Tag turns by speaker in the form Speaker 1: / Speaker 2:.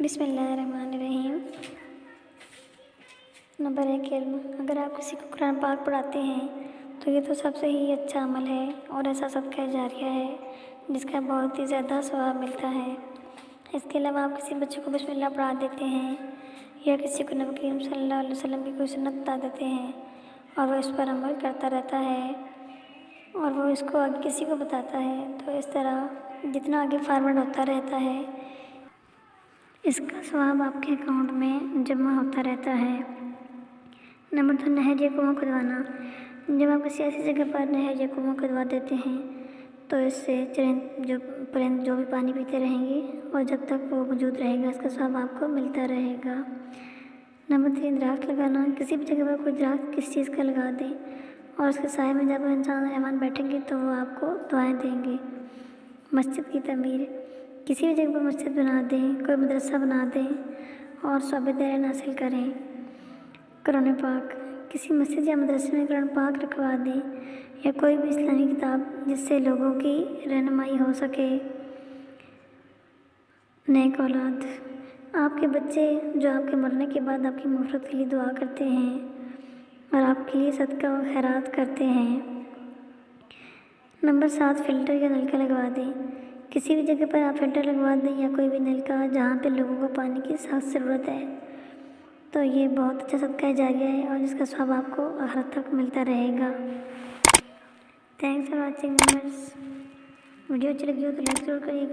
Speaker 1: बिस्मिल्लाहिर्रहमानिर्रहीम। नंबर 1 इल्म। अगर आप किसी को कुरान पाक पढ़ाते हैं तो ये तो सबसे ही अच्छा अमल है और ऐसा सदका जारिया है जिसका बहुत ही ज़्यादा सवाब मिलता है। इसके अलावा आप किसी बच्चे को बिस्मिल्लाह पढ़ा देते हैं या किसी को नबी करीम सल्लल्लाहु अलैहि वसल्लम की कोई सुन्नत बता देते हैं और वो इस पर अमल करता रहता है और वो इसको आगे किसी को बताता है, तो इस तरह जितना आगे फॉरवर्ड होता रहता है इसका सवाब आपके अकाउंट में जमा होता रहता है। नंबर 2 नहर या कुआं खुदवाना। जब आप किसी ऐसी जगह पर नहर या कुआं खुदवा देते हैं तो इससे परिंद जो भी पानी पीते रहेंगे और जब तक वो मौजूद रहेगा इसका सवाब आपको मिलता रहेगा। नंबर 3 दरख्त लगाना। किसी भी जगह पर कोई दरख्त किसी चीज़ का लगा दें और उसके साए में जब इंसान मेहमान बैठेंगे तो वो आपको दुआएं देंगे। मस्जिद की तमीर। किसी भी जगह पर मस्जिद बना दें, कोई मदरसा बना दें और सौबे हासिल करें। कुरान पाक। किसी मस्जिद या मदरसे में कुरान पाक रखवा दें या कोई भी इस्लामी किताब जिससे लोगों की रहनुमाई हो सके। नेक औलाद। आपके बच्चे जो आपके मरने के बाद आपकी मग़फ़िरत के लिए दुआ करते हैं और आपके लिए सदका व खैरात करते हैं। नंबर 7 फ़िल्टर या नलका लगवा दें। किसी भी जगह पर आप फ़िल्टर लगवा दें या कोई भी नलका जहाँ पे लोगों को पानी की सख्त ज़रूरत है तो ये बहुत अच्छा सदका जारिया है और जिसका सवाब आपको आखिरत तक मिलता रहेगा। Thanks for watching members. Video अच्छी लगी हो तो लाइक ज़रूर करिएगा।